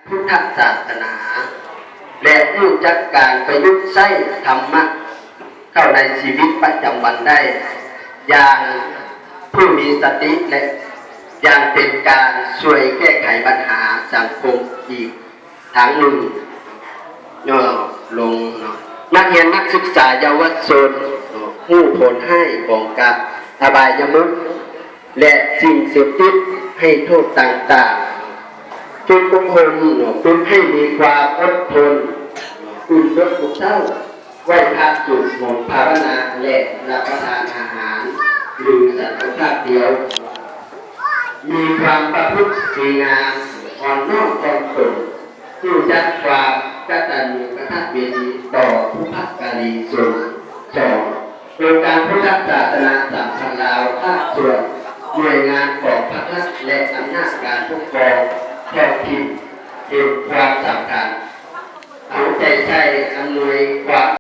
พุทธศาสนาและรู้จักการประยุกต์ใช้ธรรมะเข้าในชีวิตประจำวันได้อย่างผู้มีสติและอย่างเป็นการช่วยแก้ไขปัญหาสังคมอีกทางหนึ่งลงนักเรียนนักศึกษาเยาวชนผู้ผลให้ของการอบายมุขและสิ่งเสพติดให้โทษต่างๆทุกคนฝึกให้มีความอดทนอุ่นรสกุศลไหว้พระสวดมนต์ภาวนาและรับประทานอาหารหรือสังฆทานเดียวมีความประพฤติดีงามอ่อนน้อมถ่อมตนรู้จักความกตัญญูกตเวทีต่อผู้พักการีส่วนสองโดยการพุทธศาสนาสัมพันธ์ลาวภาคส่วนหน่วยงานของพระรัฐและอำนาจการปกครองท้องถิ่นเห็นความสำคัญเอาใจใส่อำนวยความ